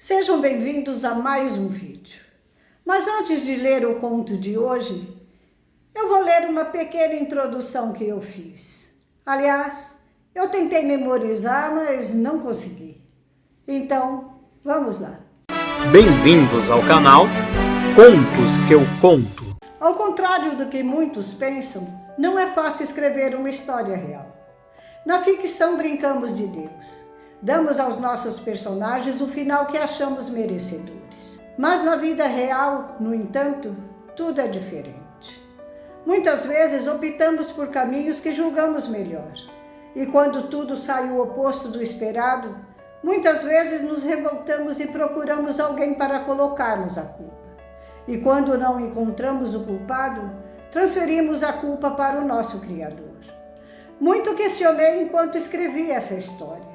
Sejam bem-vindos a mais um vídeo. Mas antes de ler o conto de hoje, eu vou ler uma pequena introdução que eu fiz. Aliás, eu tentei memorizar, mas não consegui. Então, vamos lá. Bem-vindos ao canal Contos que eu Conto. Ao contrário do que muitos pensam, não é fácil escrever uma história real. Na ficção brincamos de Deus. Damos aos nossos personagens o final que achamos merecedores. Mas na vida real, no entanto, tudo é diferente. Muitas vezes optamos por caminhos que julgamos melhor. E quando tudo sai o oposto do esperado, muitas vezes nos revoltamos e procuramos alguém para colocarmos a culpa. E quando não encontramos o culpado, transferimos a culpa para o nosso Criador. Muito questionei enquanto escrevi essa história.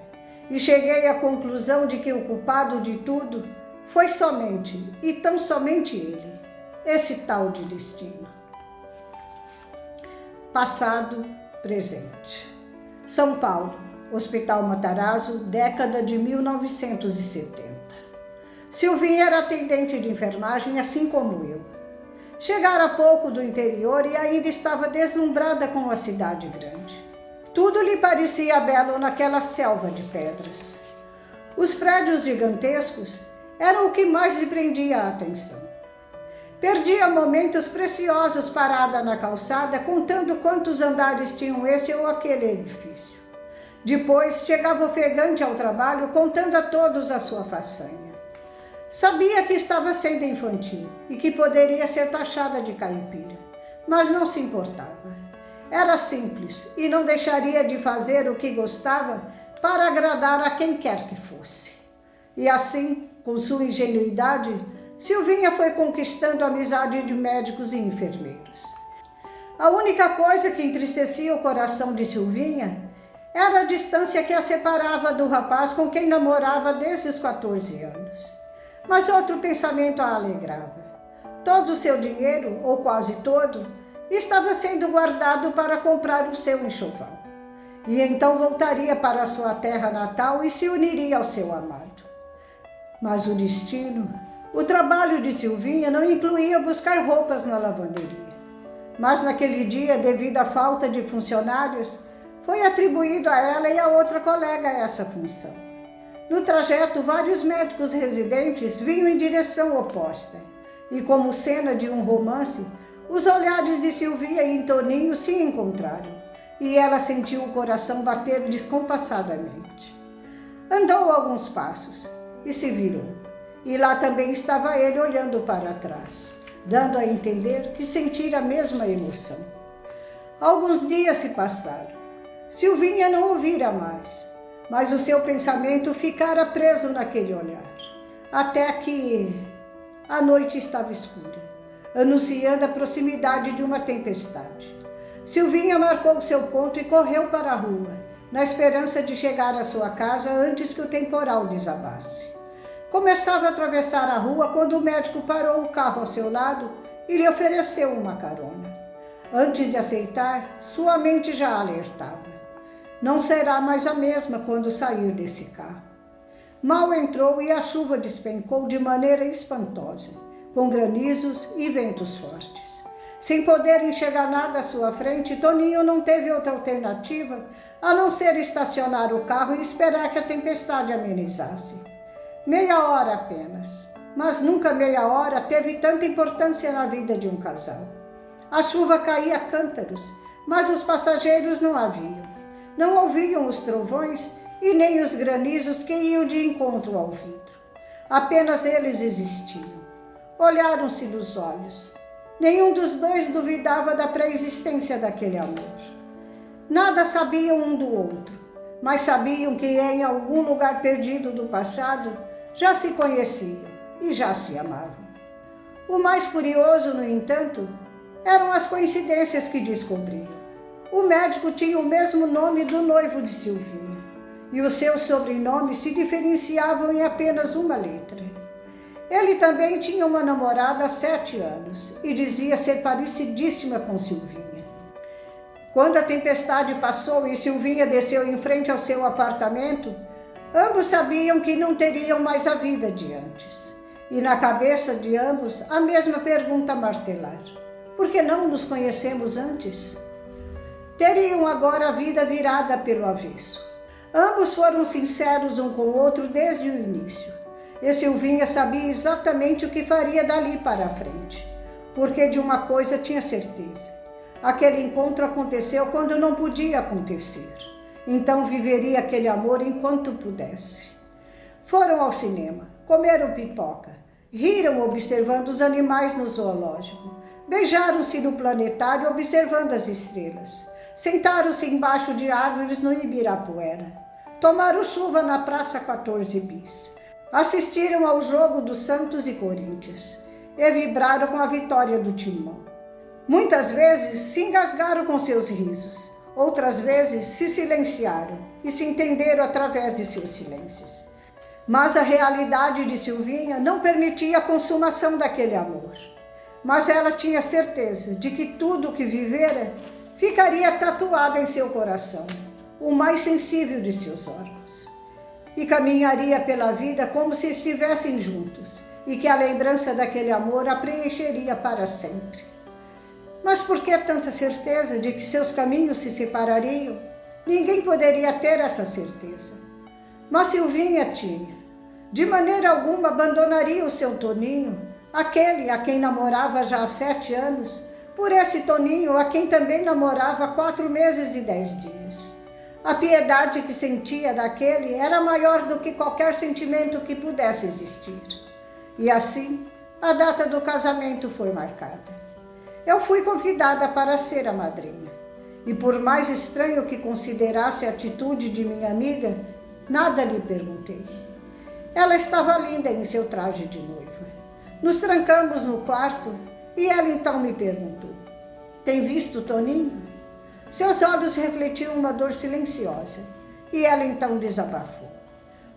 E cheguei à conclusão de que o culpado de tudo foi somente, e tão somente ele, esse tal de destino. Passado, presente. São Paulo, Hospital Matarazzo, década de 1970. Silvinha era atendente de enfermagem, assim como eu. Chegara há pouco do interior e ainda estava deslumbrada com a cidade grande. Tudo lhe parecia belo naquela selva de pedras. Os prédios gigantescos eram o que mais lhe prendia a atenção. Perdia momentos preciosos parada na calçada, contando quantos andares tinham esse ou aquele edifício. Depois chegava ofegante ao trabalho, contando a todos a sua façanha. Sabia que estava sendo infantil e que poderia ser taxada de caipira, mas não se importava. Era simples e não deixaria de fazer o que gostava para agradar a quem quer que fosse. E assim, com sua ingenuidade, Silvinha foi conquistando a amizade de médicos e enfermeiros. A única coisa que entristecia o coração de Silvinha era a distância que a separava do rapaz com quem namorava desde os 14 anos. Mas outro pensamento a alegrava. Todo o seu dinheiro, ou quase todo, estava sendo guardado para comprar o seu enxoval. E então voltaria para a sua terra natal e se uniria ao seu amado. Mas o destino, o trabalho de Silvinha não incluía buscar roupas na lavanderia. Mas naquele dia, devido à falta de funcionários, foi atribuído a ela e a outra colega essa função. No trajeto, vários médicos residentes vinham em direção oposta. E como cena de um romance, os olhares de Silvinha e Toninho se encontraram, e ela sentiu o coração bater descompassadamente. Andou alguns passos e se virou, e lá também estava ele olhando para trás, dando a entender que sentira a mesma emoção. Alguns dias se passaram. Silvinha não o vira mais, mas o seu pensamento ficara preso naquele olhar, até que a noite estava escura, anunciando a proximidade de uma tempestade. Silvinha marcou seu ponto e correu para a rua, na esperança de chegar à sua casa antes que o temporal desabasse. Começava a atravessar a rua quando o médico parou o carro ao seu lado e lhe ofereceu uma carona. Antes de aceitar, sua mente já alertava. Não será mais a mesma quando sair desse carro. Mal entrou e a chuva despencou de maneira espantosa, com granizos e ventos fortes. Sem poder enxergar nada à sua frente, Toninho não teve outra alternativa a não ser estacionar o carro e esperar que a tempestade amenizasse. Meia hora apenas, mas nunca meia hora teve tanta importância na vida de um casal. A chuva caía a cântaros, mas os passageiros não a viam. Não ouviam os trovões e nem os granizos que iam de encontro ao vidro. Apenas eles existiam. Olharam-se nos olhos. Nenhum dos dois duvidava da pré-existência daquele amor. Nada sabiam um do outro, mas sabiam que em algum lugar perdido do passado já se conheciam e já se amavam. O mais curioso, no entanto, eram as coincidências que descobriram. O médico tinha o mesmo nome do noivo de Silvinha, e os seus sobrenomes se diferenciavam em apenas uma letra. Ele também tinha uma namorada há 7 anos e dizia ser parecidíssima com Silvinha. Quando a tempestade passou e Silvinha desceu em frente ao seu apartamento, Ambos sabiam que não teriam mais a vida de antes. E na cabeça de ambos a mesma pergunta a martelar: por que não nos conhecemos antes? Teriam agora a vida virada pelo avesso. Ambos foram sinceros um com o outro desde o início. E Silvinha sabia exatamente o que faria dali para a frente, porque de uma coisa tinha certeza: aquele encontro aconteceu quando não podia acontecer. Então viveria aquele amor enquanto pudesse. Foram ao cinema, comeram pipoca, riram observando os animais no zoológico, beijaram-se no planetário observando as estrelas, sentaram-se embaixo de árvores no Ibirapuera, tomaram chuva na Praça 14 Bis, assistiram ao jogo do Santos e Corinthians e vibraram com a vitória do Timão. Muitas vezes se engasgaram com seus risos, outras vezes se silenciaram e se entenderam através de seus silêncios. Mas a realidade de Silvinha não permitia a consumação daquele amor. Mas ela tinha certeza de que tudo o que vivera ficaria tatuado em seu coração, o mais sensível de seus órgãos. E caminharia pela vida como se estivessem juntos, e que a lembrança daquele amor a preencheria para sempre. Mas por que tanta certeza de que seus caminhos se separariam? Ninguém poderia ter essa certeza. Mas Silvinha tinha. De maneira alguma abandonaria o seu Toninho, aquele a quem namorava já há 7 anos, por esse Toninho a quem também namorava há 4 meses e 10 dias. A piedade que sentia daquele era maior do que qualquer sentimento que pudesse existir. E assim, a data do casamento foi marcada. Eu fui convidada para ser a madrinha, e por mais estranho que considerasse a atitude de minha amiga, nada lhe perguntei. Ela estava linda em seu traje de noiva. Nos trancamos no quarto e ela então me perguntou: tem visto Toninho? Seus olhos refletiam uma dor silenciosa, e ela então desabafou.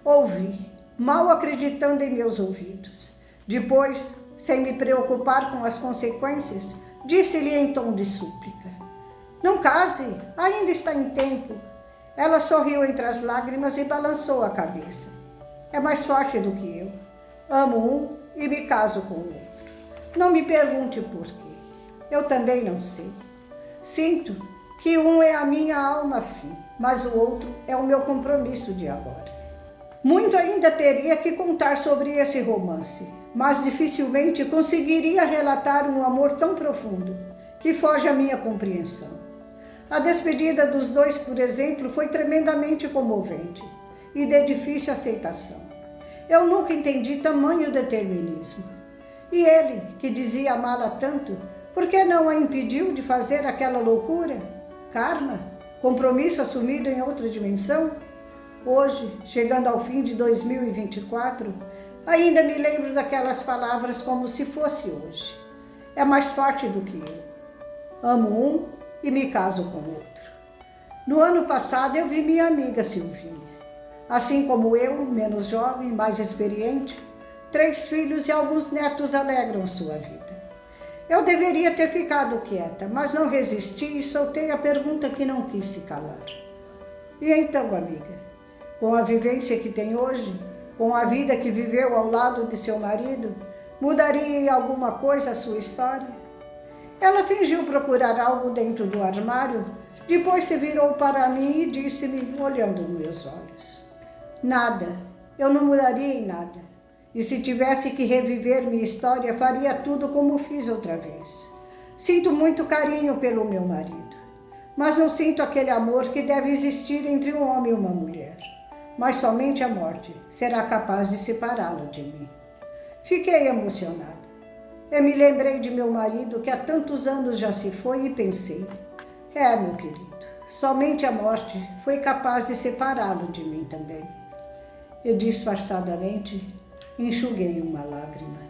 Ouvi, mal acreditando em meus ouvidos. Depois, sem me preocupar com as consequências, disse-lhe em tom de súplica: não case, ainda está em tempo. Ela sorriu entre as lágrimas e balançou a cabeça. É mais forte do que eu. Amo um e me caso com o outro. Não me pergunte por quê. Eu também não sei. Sinto que um é a minha alma fim, mas o outro é o meu compromisso de agora. Muito ainda teria que contar sobre esse romance, mas dificilmente conseguiria relatar um amor tão profundo que foge à minha compreensão. A despedida dos dois, por exemplo, foi tremendamente comovente e de difícil aceitação. Eu nunca entendi tamanho determinismo. E ele, que dizia amá-la tanto, por que não a impediu de fazer aquela loucura? Karma? Compromisso assumido em outra dimensão? Hoje, chegando ao fim de 2024, ainda me lembro daquelas palavras como se fosse hoje. É mais forte do que eu. Amo um e me caso com outro. No ano passado eu vi minha amiga Silvinha. Assim como eu, menos jovem, mais experiente, 3 filhos e alguns netos alegram sua vida. Eu deveria ter ficado quieta, mas não resisti e soltei a pergunta que não quis se calar. E então, amiga, com a vivência que tem hoje, com a vida que viveu ao lado de seu marido, mudaria em alguma coisa a sua história? Ela fingiu procurar algo dentro do armário, depois se virou para mim e disse-me, olhando nos meus olhos: nada, eu não mudaria em nada. E se tivesse que reviver minha história, faria tudo como fiz outra vez. Sinto muito carinho pelo meu marido, mas não sinto aquele amor que deve existir entre um homem e uma mulher. Mas somente a morte será capaz de separá-lo de mim. Fiquei emocionada. Eu me lembrei de meu marido, que há tantos anos já se foi, e pensei: meu querido, somente a morte foi capaz de separá-lo de mim também. E disfarçadamente enxuguei uma lágrima.